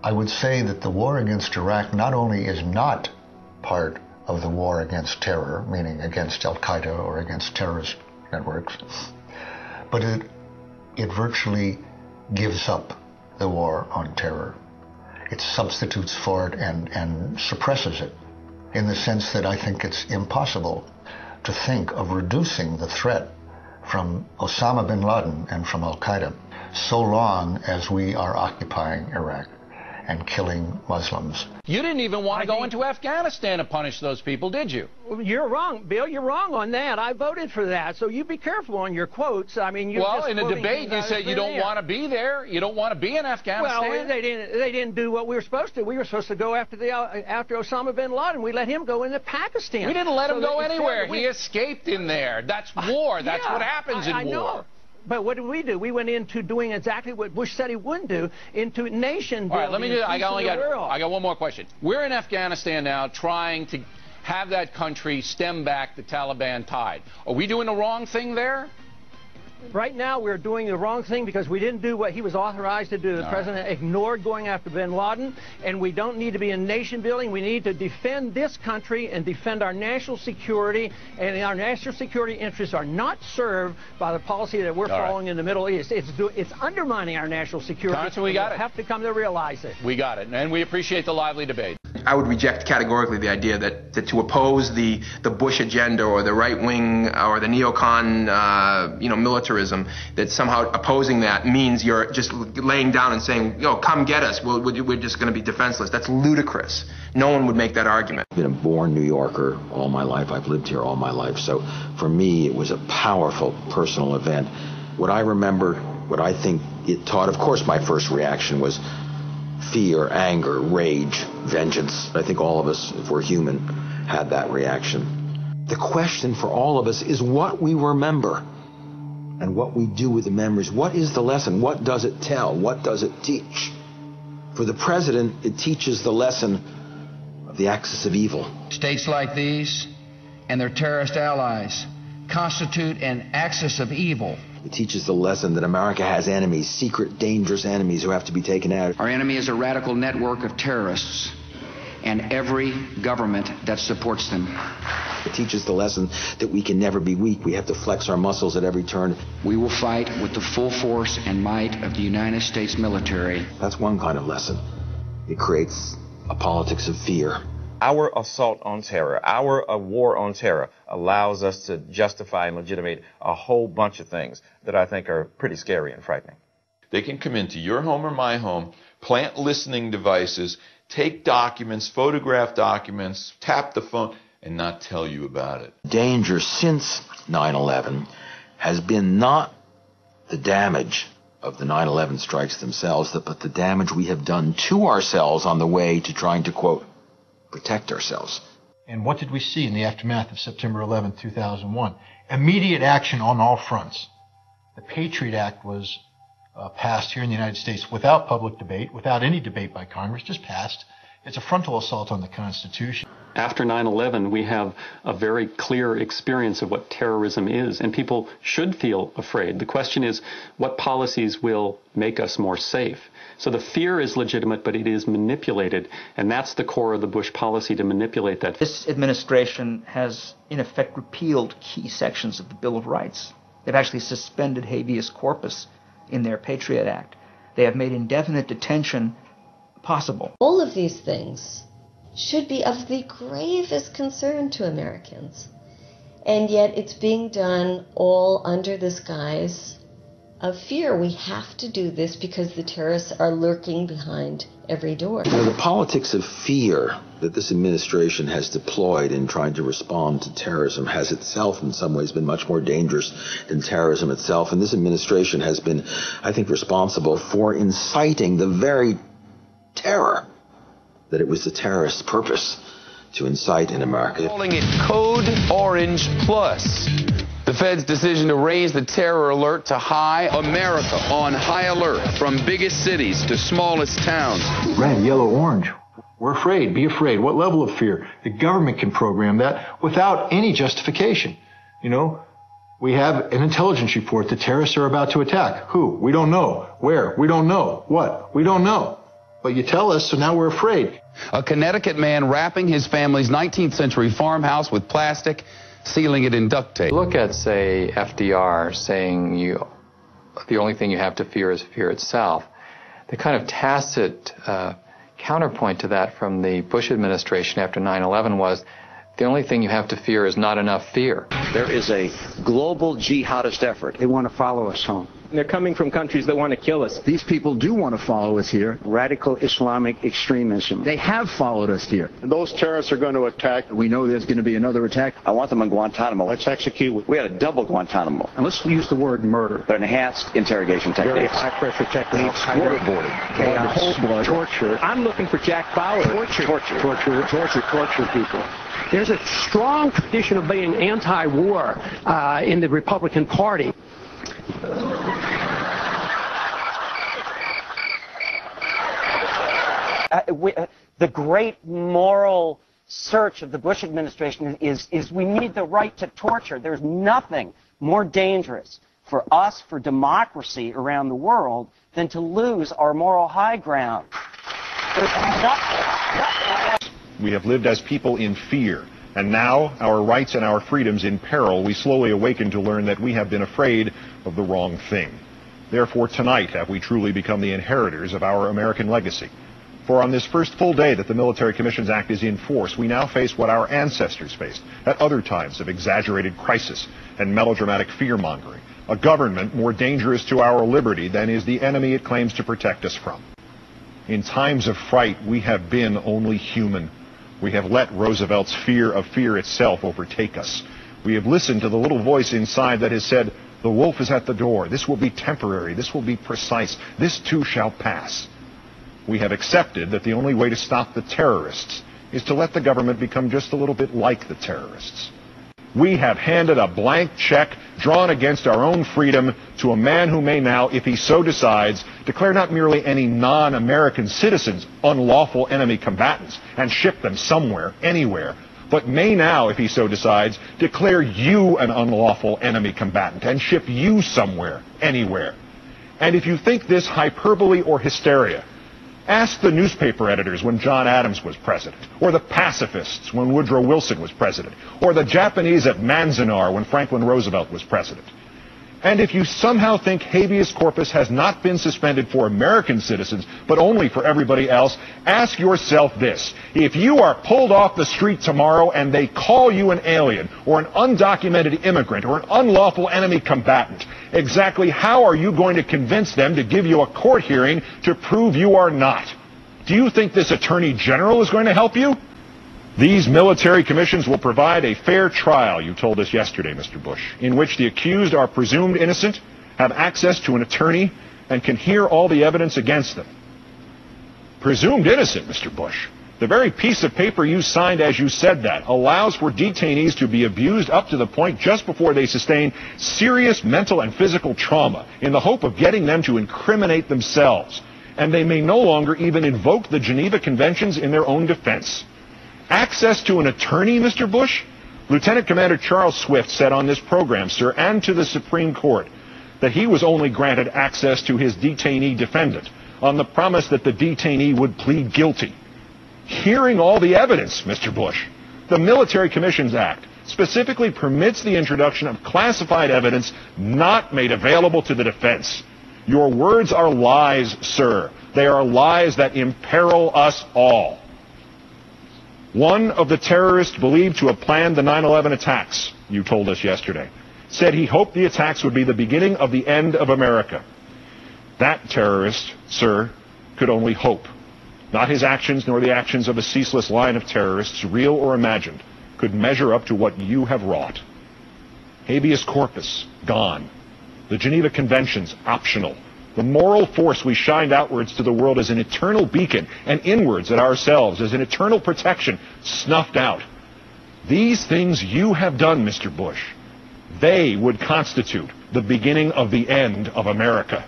I would say that the war against Iraq not only is not part of the war against terror, meaning against Al-Qaeda or against terrorist networks, but it virtually gives up the war on terror. It substitutes for it and suppresses it, in the sense that I think it's impossible to think of reducing the threat from Osama bin Laden and from Al-Qaeda so long as we are occupying Iraq and killing Muslims. You didn't even want to go into Afghanistan and punish those people, did you? You're wrong, Bill. You're wrong on that. I voted for that. So you be careful on your quotes. I mean, well, in the debate, you said you don't want to be there. You don't want to be in Afghanistan. Well, they didn't do what we were supposed to. We were supposed to go after Osama bin Laden. We let him go into Pakistan. We didn't let him go anywhere. He escaped in there. That's war. That's what happens in war. Know. But what did we do? We went into doing exactly what Bush said he wouldn't do, into nation building. All right, let me do. I got one more question. We're in Afghanistan now, trying to have that country stem back the Taliban tide. Are we doing the wrong thing there? Right now, we're doing the wrong thing because we didn't do what he was authorized to do. The president ignored going after bin Laden, and we don't need to be in nation building. We need to defend this country and defend our national security, and our national security interests are not served by the policy that we're following in the Middle East. It's undermining our national security. Congressman, we got it. Have to come to realize it. We got it, and we appreciate the lively debate. I would reject categorically the idea that to oppose the Bush agenda or the right wing or the neocon militarism, that somehow opposing that means you're just laying down and saying, come get us, we're just going to be defenseless. That's ludicrous. No one would make that argument. I've been a born New Yorker all my life. I've lived here all my life. So for me, it was a powerful personal event. What I remember, what I think it taught, of course, my first reaction was fear, anger, rage, vengeance. I think all of us, if we're human, had that reaction. The question for all of us is what we remember and what we do with the memories. What is the lesson? What does it tell? What does it teach? For the president, it teaches the lesson of the axis of evil. States like these and their terrorist allies constitute an axis of evil. It teaches the lesson that America has enemies, secret, dangerous enemies who have to be taken out. Our enemy is a radical network of terrorists and every government that supports them. It teaches the lesson that we can never be weak. We have to flex our muscles at every turn. We will fight with the full force and might of the United States military. That's one kind of lesson. It creates a politics of fear. Our assault on terror, our war on terror, allows us to justify and legitimate a whole bunch of things that I think are pretty scary and frightening. They can come into your home or my home, plant listening devices, take documents, photograph documents, tap the phone, and not tell you about it. Danger since 9/11 has been not the damage of the 9/11 strikes themselves, but the damage we have done to ourselves on the way to trying to, quote, protect ourselves. And what did we see in the aftermath of September 11th, 2001? Immediate action on all fronts. The Patriot Act was passed here in the United States without public debate, without any debate by Congress, just passed. It's a frontal assault on the Constitution. After 9/11, we have a very clear experience of what terrorism is, and people should feel afraid. The question is, what policies will make us more safe? So the fear is legitimate, but it is manipulated, and that's the core of the Bush policy, to manipulate that. This administration has, in effect, repealed key sections of the Bill of Rights. They've actually suspended habeas corpus in their Patriot Act. They have made indefinite detention possible. All of these things should be of the gravest concern to Americans, and yet it's being done all under this guise of fear. We have to do this because the terrorists are lurking behind every door. The politics of fear that this administration has deployed in trying to respond to terrorism has itself in some ways been much more dangerous than terrorism itself. And this administration has been, I think, responsible for inciting the very terror that it was the terrorists' purpose to incite in America. Calling it Code Orange Plus. The Fed's decision to raise the terror alert to high. America on high alert from biggest cities to smallest towns. Red, yellow, orange. We're afraid. Be afraid. What level of fear? The government can program that without any justification. You know, we have an intelligence report. The terrorists are about to attack. Who? We don't know. Where? We don't know. What? We don't know. But you tell us, so now we're afraid. A Connecticut man wrapping his family's 19th century farmhouse with plastic, sealing it in duct tape. Look at, say, FDR saying the only thing you have to fear is fear itself. The kind of tacit counterpoint to that from the Bush administration after 9/11 was the only thing you have to fear is not enough fear. There is a global jihadist effort. They want to follow us home. They're coming from countries that want to kill us. These people do want to follow us here. Radical Islamic extremism. They have followed us here. And those terrorists are going to attack. We know there's going to be another attack. I want them in Guantanamo. Let's execute. We had a double Guantanamo. And let's use the word murder. But enhanced interrogation techniques. Very high-pressure techniques. Waterboarding. Chaos. Cold blood. Torture. I'm looking for Jack Bauer. Torture people. There's a strong tradition of being anti-war in the Republican Party. The great moral search of the Bush administration is we need the right to torture. There's nothing more dangerous for us, for democracy around the world, than to lose our moral high ground. We have lived as people in fear, and now, our rights and our freedoms in peril, we slowly awaken to learn that we have been afraid of the wrong thing. Therefore, tonight have we truly become the inheritors of our American legacy. For on this first full day that the Military Commissions Act is in force, we now face what our ancestors faced at other times of exaggerated crisis and melodramatic fear-mongering, a government more dangerous to our liberty than is the enemy it claims to protect us from. In times of fright, we have been only human. We have let Roosevelt's fear of fear itself overtake us. We have listened to the little voice inside that has said, "The wolf is at the door. This will be temporary. This will be precise. This too shall pass." We have accepted that the only way to stop the terrorists is to let the government become just a little bit like the terrorists. We have handed a blank check drawn against our own freedom to a man who may now, if he so decides, declare not merely any non-American citizens unlawful enemy combatants and ship them somewhere, anywhere, but may now, if he so decides, declare you an unlawful enemy combatant and ship you somewhere, anywhere. And if you think this hyperbole or hysteria, ask the newspaper editors when John Adams was president, or the pacifists when Woodrow Wilson was president, or the Japanese at Manzanar when Franklin Roosevelt was president. And if you somehow think habeas corpus has not been suspended for American citizens, but only for everybody else, ask yourself this. If you are pulled off the street tomorrow and they call you an alien, or an undocumented immigrant, or an unlawful enemy combatant, exactly how are you going to convince them to give you a court hearing to prove you are not? Do you think this Attorney General is going to help you? These military commissions will provide a fair trial, you told us yesterday, Mr. Bush, in which the accused are presumed innocent, have access to an attorney, and can hear all the evidence against them. Presumed innocent, Mr. Bush. The very piece of paper you signed as you said that allows for detainees to be abused up to the point just before they sustain serious mental and physical trauma in the hope of getting them to incriminate themselves. And they may no longer even invoke the Geneva Conventions in their own defense. Access to an attorney, Mr. Bush? Lieutenant Commander Charles Swift said on this program, sir, and to the Supreme Court, that he was only granted access to his detainee defendant on the promise that the detainee would plead guilty. Hearing all the evidence, Mr. Bush, the Military Commissions Act specifically permits the introduction of classified evidence not made available to the defense. Your words are lies, sir. They are lies that imperil us all. One of the terrorists believed to have planned the 9/11 attacks, you told us yesterday, said he hoped the attacks would be the beginning of the end of America. That terrorist, sir, could only hope. Not his actions nor the actions of a ceaseless line of terrorists, real or imagined, could measure up to what you have wrought. Habeas corpus, gone. The Geneva Conventions, optional. The moral force we shined outwards to the world as an eternal beacon and inwards at ourselves as an eternal protection, snuffed out. These things you have done, Mr. Bush, they would constitute the beginning of the end of America.